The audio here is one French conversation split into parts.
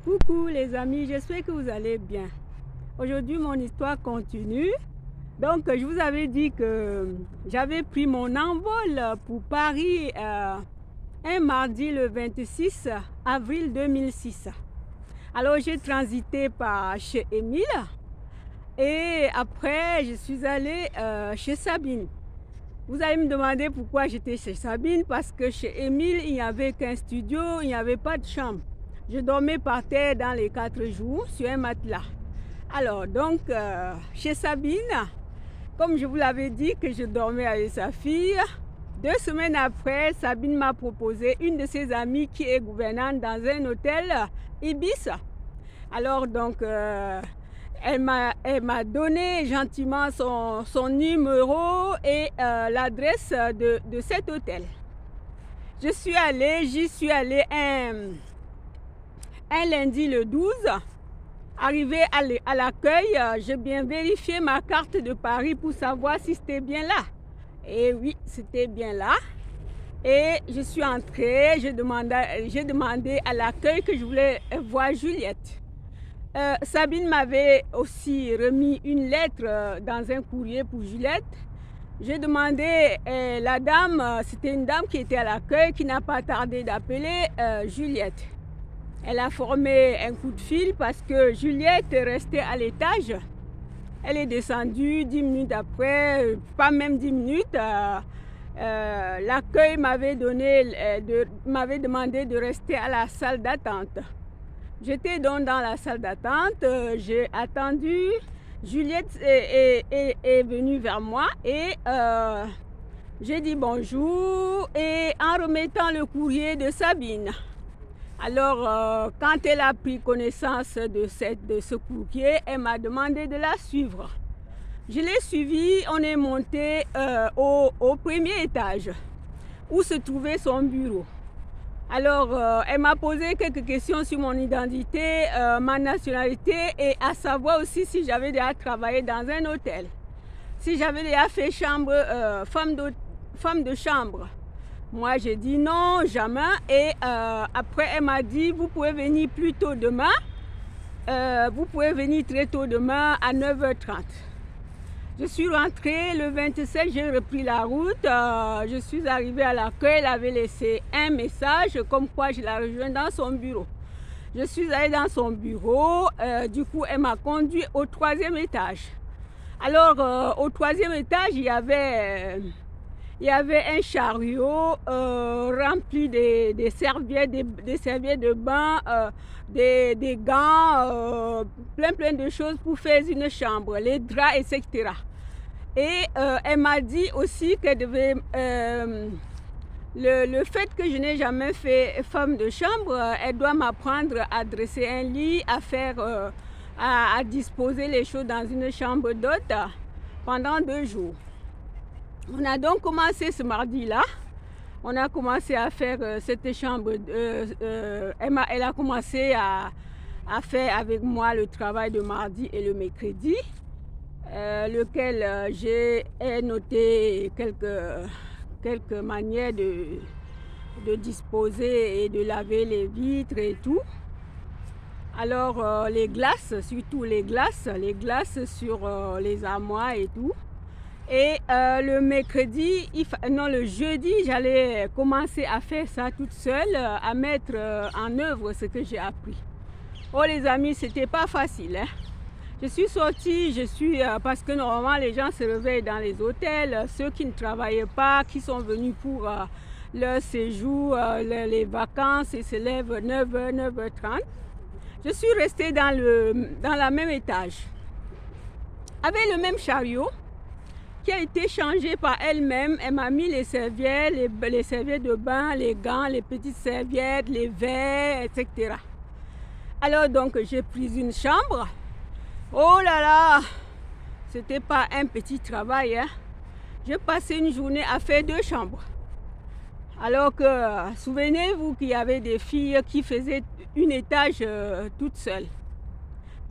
Coucou les amis, j'espère que vous allez bien. Aujourd'hui, mon histoire continue. Donc, je vous avais dit que j'avais pris mon envol pour Paris un mardi le 26 avril 2006. Alors, j'ai transité par chez Émile et après, je suis allée chez Sabine. Vous allez me demander pourquoi j'étais chez Sabine, parce que chez Émile, il n'y avait qu'un studio, il n'y avait pas de chambre. Je dormais par terre dans les 4 jours sur un matelas. Alors, donc, chez Sabine, comme je vous l'avais dit que je dormais avec sa fille, 2 semaines après, Sabine m'a proposé une de ses amies qui est gouvernante dans un hôtel Ibis. Alors, donc, elle m'a donné gentiment son numéro et l'adresse de cet hôtel. J'y suis allée un lundi le 12. Arrivé à l'accueil, j'ai bien vérifié ma carte de Paris pour savoir si c'était bien là. Et oui, c'était bien là. Et je suis entrée, j'ai demandé à l'accueil que je voulais voir Juliette. Sabine m'avait aussi remis une lettre dans un courrier pour Juliette. J'ai demandé, la dame, c'était une dame qui était à l'accueil, qui n'a pas tardé d'appeler Juliette. Elle a formé un coup de fil parce que Juliette est restée à l'étage. Elle est descendue 10 minutes après, pas même 10 minutes. L'accueil m'avait demandé de rester à la salle d'attente. J'étais donc dans la salle d'attente, j'ai attendu. Juliette est venue vers moi et j'ai dit bonjour et en remettant le courrier de Sabine. Alors, quand elle a pris connaissance de ce courrier, elle m'a demandé de la suivre. Je l'ai suivie, on est monté au premier étage où se trouvait son bureau. Alors, elle m'a posé quelques questions sur mon identité, ma nationalité et à savoir aussi si j'avais déjà travaillé dans un hôtel. Si j'avais déjà fait femme de chambre. Moi, j'ai dit non, jamais. Et après, elle m'a dit, vous pouvez venir plus tôt demain. Vous pouvez venir très tôt demain à 9h30. Je suis rentrée le 27, j'ai repris la route. Je suis arrivée à l'accueil, elle avait laissé un message comme quoi je la rejoins dans son bureau. Je suis allée dans son bureau, du coup, elle m'a conduit au 3e étage. Alors, au 3e étage, il y avait un chariot rempli des serviettes, des serviettes de bain, des gants, plein de choses pour faire une chambre, les draps, etc. Et elle m'a dit aussi qu'elle devait... le fait que je n'ai jamais fait femme de chambre, elle doit m'apprendre à dresser un lit, à disposer les choses dans une chambre d'hôte pendant 2 jours. On a donc commencé ce mardi-là. On a commencé à faire cette chambre. Elle a commencé à faire avec moi le travail de mardi et le mercredi, lequel j'ai noté quelques manières de disposer et de laver les vitres et tout. Alors les glaces, surtout les glaces sur les armoires et tout. Et le jeudi, j'allais commencer à faire ça toute seule, à mettre en œuvre ce que j'ai appris. Oh les amis, c'était pas facile. Hein? Je suis sortie, parce que normalement les gens se réveillent dans les hôtels, ceux qui ne travaillaient pas, qui sont venus pour leur séjour, les vacances, ils se lèvent 9h, 9h30. Je suis restée dans la même étage, avec le même chariot, qui a été changé par elle-même. Elle m'a mis les serviettes, les serviettes de bain, les gants, les petites serviettes, les verres, etc. Alors donc j'ai pris une chambre. Oh là là, c'était pas un petit travail. Hein? J'ai passé une journée à faire 2 chambres. Alors que, souvenez-vous qu'il y avait des filles qui faisaient un étage toutes seules.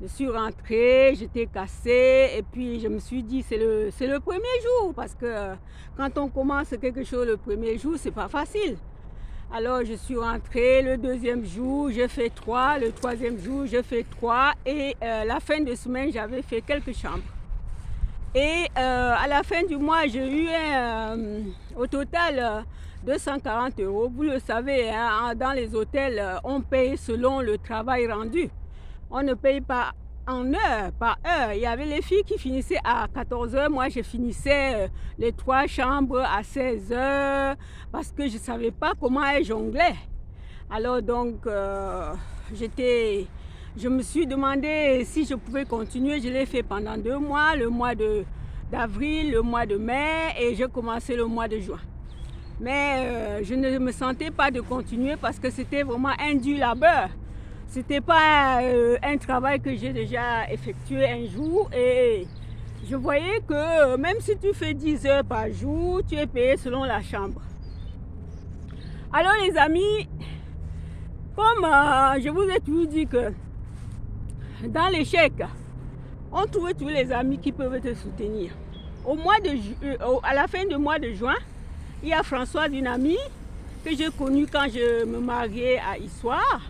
Je suis rentrée, j'étais cassée et puis je me suis dit c'est le premier jour parce que quand on commence quelque chose le premier jour, c'est pas facile. Alors je suis rentrée le deuxième jour, j'ai fait 3, le troisième jour, j'ai fait 3 et la fin de semaine, j'avais fait quelques chambres. Et à la fin du mois, j'ai eu au total 240 euros. Vous le savez, hein, dans les hôtels, on paye selon le travail rendu. On ne paye pas en heure, par heure. Il y avait les filles qui finissaient à 14 heures. Moi, je finissais les 3 chambres à 16 heures parce que je ne savais pas comment elles jonglaient. Alors donc, je me suis demandé si je pouvais continuer. Je l'ai fait pendant 2 mois, le mois d'avril, le mois de mai et j'ai commencé le mois de juin. Mais je ne me sentais pas de continuer parce que c'était vraiment un dur labeur. C'était pas un travail que j'ai déjà effectué un jour et je voyais que même si tu fais 10 heures par jour, tu es payé selon la chambre. Alors les amis, comme je vous ai toujours dit que dans l'échec, on trouve tous les amis qui peuvent te soutenir. À la fin du mois de juin, il y a Françoise, une amie que j'ai connue quand je me mariais à Issoire.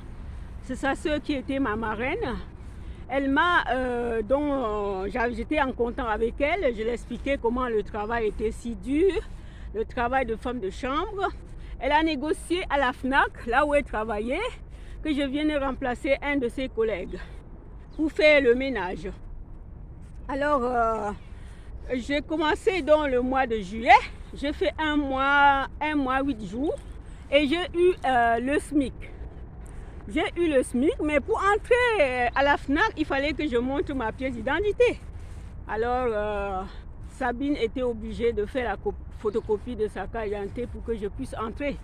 C'est sa sœur qui était ma marraine. Elle m'a, j'étais en contact avec elle. Je lui expliquais comment le travail était si dur, le travail de femme de chambre. Elle a négocié à la FNAC, là où elle travaillait, que je vienne remplacer un de ses collègues pour faire le ménage. Alors, j'ai commencé dans le mois de juillet. J'ai fait un mois 8 jours et j'ai eu le SMIC. J'ai eu le SMIC, mais pour entrer à la FNAC, il fallait que je montre ma pièce d'identité. Alors, Sabine était obligée de faire la photocopie de sa carte d'identité pour que je puisse entrer.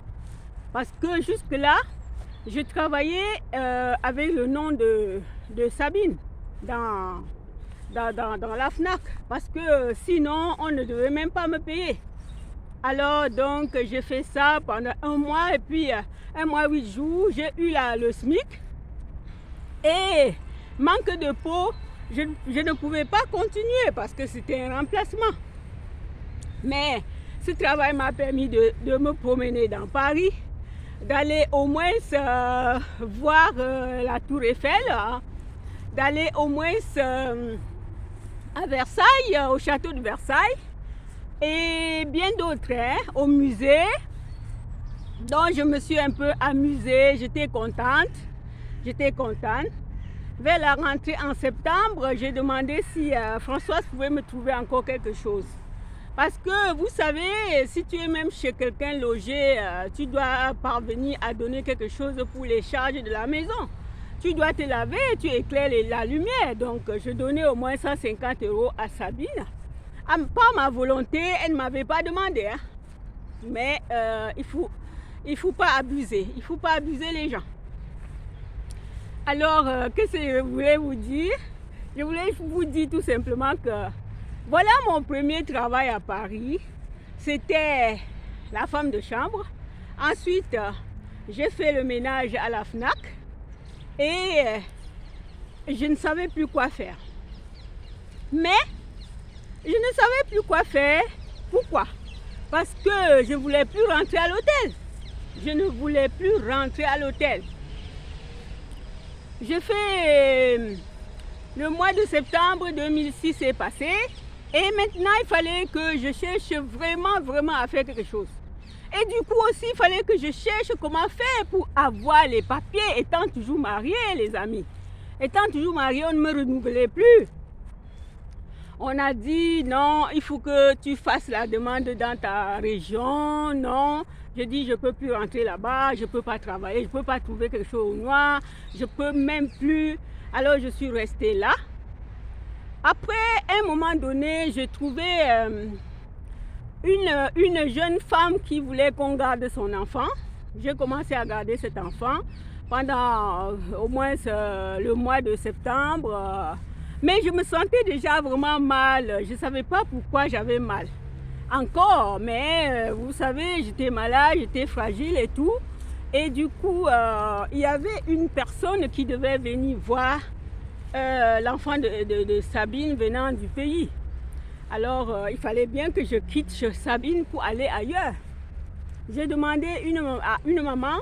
Parce que jusque-là, je travaillais avec le nom de Sabine dans la FNAC. Parce que sinon, on ne devait même pas me payer. Alors donc j'ai fait ça pendant 1 mois et puis 1 mois 8 jours, j'ai eu le SMIC et manque de peau, je ne pouvais pas continuer parce que c'était un remplacement. Mais ce travail m'a permis de me promener dans Paris, d'aller au moins voir la Tour Eiffel, hein, d'aller au moins à Versailles, au château de Versailles. Et bien d'autres, hein, au musée. Donc je me suis un peu amusée, j'étais contente. Vers la rentrée en septembre, j'ai demandé si Françoise pouvait me trouver encore quelque chose. Parce que vous savez, si tu es même chez quelqu'un logé, tu dois parvenir à donner quelque chose pour les charges de la maison. Tu dois te laver, tu éclaires la lumière. Donc je donnais au moins 150 euros à Sabine. Pas ma volonté, elle ne m'avait pas demandé. Hein. Mais il faut pas abuser. Il ne faut pas abuser les gens. Alors, qu'est-ce que je voulais vous dire? Je voulais vous dire tout simplement que voilà mon premier travail à Paris. C'était la femme de chambre. Ensuite, j'ai fait le ménage à la FNAC. Et je ne savais plus quoi faire. Mais je ne savais plus quoi faire. Pourquoi? Parce que je ne voulais plus rentrer à l'hôtel. Je ne voulais plus rentrer à l'hôtel. J'ai fait le mois de septembre 2006 est passé. Et maintenant, il fallait que je cherche vraiment à faire quelque chose. Et du coup aussi, il fallait que je cherche comment faire pour avoir les papiers, étant toujours mariée, les amis. Étant toujours mariée, on ne me renouvelait plus. On a dit non, il faut que tu fasses la demande dans ta région. Non, je dis je ne peux plus rentrer là-bas, je ne peux pas travailler, je ne peux pas trouver quelque chose au noir, je ne peux même plus. Alors je suis restée là. Après, à un moment donné, j'ai trouvé une jeune femme qui voulait qu'on garde son enfant. J'ai commencé à garder cet enfant pendant au moins le mois de septembre. Mais je me sentais déjà vraiment mal. Je ne savais pas pourquoi j'avais mal. Encore, mais vous savez, j'étais malade, j'étais fragile et tout. Et du coup, il y avait une personne qui devait venir voir l'enfant de Sabine venant du pays. Alors, il fallait bien que je quitte Sabine pour aller ailleurs. j'ai demandé à une maman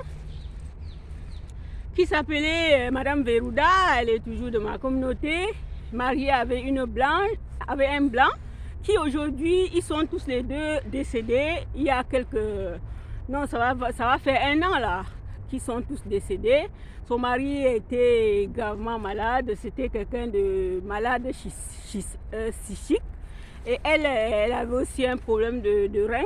qui s'appelait Madame Verouda, elle est toujours de ma communauté, mariée avec un blanc, qui aujourd'hui, ils sont tous les deux décédés. Il y a non, ça va faire 1 an là, qu'ils sont tous décédés. Son mari était gravement malade, c'était quelqu'un de malade psychique. Et elle avait aussi un problème de rein.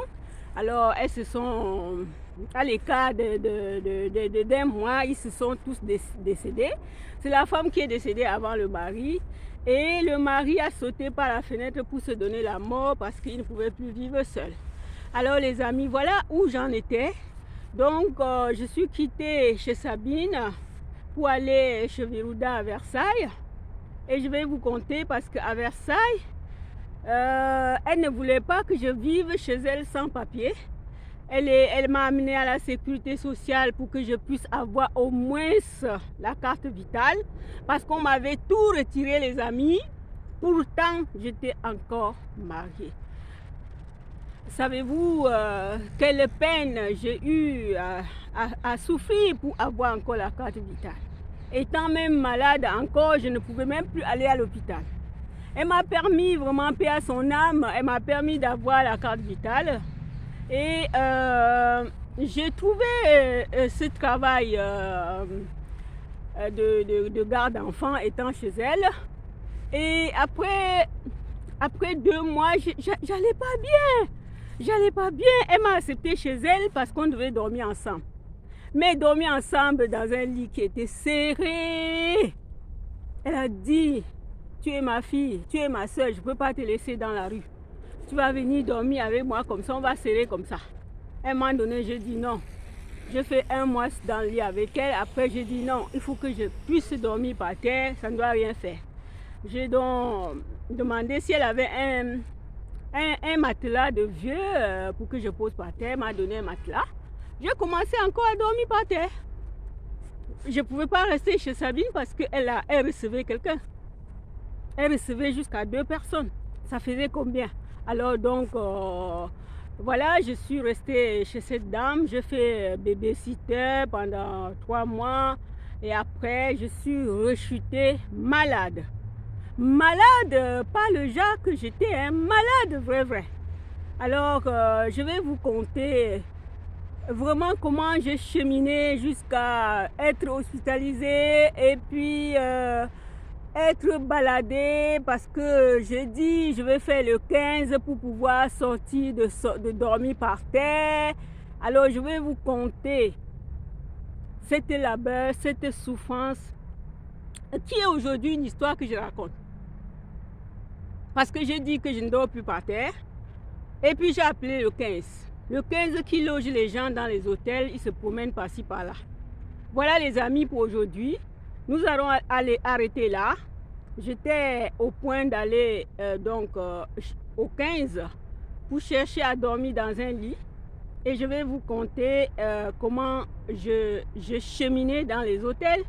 Alors, elles se sont, à l'écart d'un mois, ils se sont tous décédés. C'est la femme qui est décédée avant le mari. Et le mari a sauté par la fenêtre pour se donner la mort parce qu'il ne pouvait plus vivre seul. Alors, les amis, voilà où j'en étais. Donc, je suis quittée chez Sabine pour aller chez Verouda à Versailles. Et je vais vous conter parce qu'à Versailles, elle ne voulait pas que je vive chez elle sans papier. Elle m'a amené à la sécurité sociale pour que je puisse avoir au moins la carte vitale parce qu'on m'avait tout retiré, les amis. Pourtant, j'étais encore mariée. Savez-vous quelle peine j'ai eu à souffrir pour avoir encore la carte vitale? Étant même malade encore, je ne pouvais même plus aller à l'hôpital. Elle m'a permis, vraiment, paix à son âme, elle m'a permis d'avoir la carte vitale. Et j'ai trouvé ce travail de garde d'enfants étant chez elle. Et après 2 mois, j'allais pas bien. J'allais pas bien. Elle m'a accepté chez elle parce qu'on devait dormir ensemble. Mais dormir ensemble dans un lit qui était serré. Elle a dit, tu es ma fille, tu es ma soeur, je ne peux pas te laisser dans la rue. Tu vas venir dormir avec moi comme ça, on va serrer comme ça. À un moment donné, j'ai dit non. J'ai fait 1 mois dans le lit avec elle. Après, j'ai dit non, il faut que je puisse dormir par terre, ça ne doit rien faire. J'ai donc demandé si elle avait un matelas de vieux pour que je pose par terre. Elle m'a donné un matelas. J'ai commencé encore à dormir par terre. Je ne pouvais pas rester chez Sabine parce qu'elle recevait quelqu'un. Elle recevait jusqu'à 2 personnes. Ça faisait combien? Alors donc, voilà, je suis restée chez cette dame. J'ai fait babysitter pendant 3 mois. Et après, je suis rechutée malade. Malade, pas le genre que j'étais, hein, malade, vrai. Alors, je vais vous conter vraiment comment j'ai cheminé jusqu'à être hospitalisée et puis être baladée parce que j'ai dit je vais faire le 15 pour pouvoir sortir de dormir par terre. Alors, je vais vous conter cette labeur, cette souffrance qui est aujourd'hui une histoire que je raconte. Parce que j'ai dit que je ne dors plus par terre. Et puis j'ai appelé le 15. Le 15 qui loge les gens dans les hôtels, ils se promènent par-ci par-là. Voilà les amis pour aujourd'hui. Nous allons aller arrêter là. J'étais au point d'aller au 15 pour chercher à dormir dans un lit. Et je vais vous conter comment je cheminais dans les hôtels.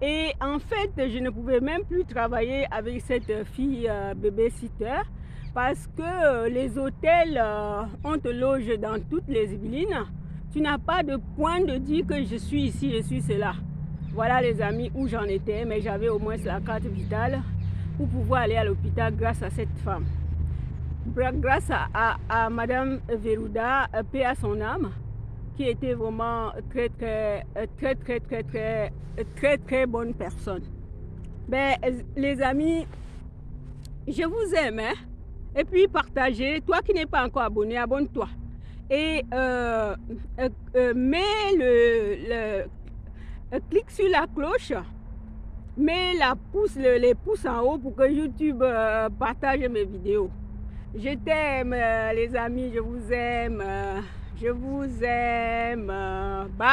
Et en fait, je ne pouvais même plus travailler avec cette fille babysitter parce que les hôtels, on te loge dans toutes les Yvelines. Tu n'as pas de point de dire que je suis ici, je suis cela. Voilà les amis où j'en étais, mais j'avais au moins la carte vitale pour pouvoir aller à l'hôpital grâce à cette femme. Grâce à Madame Verouda, paix à son âme, qui était vraiment très bonne personne. Ben, les amis, je vous aime, hein? Et puis partagez. Toi qui n'es pas encore abonné, abonne-toi. Et clique sur la cloche, mets les pouces en haut pour que YouTube partage mes vidéos. Je t'aime, les amis, je vous aime. Je vous aime. Bye.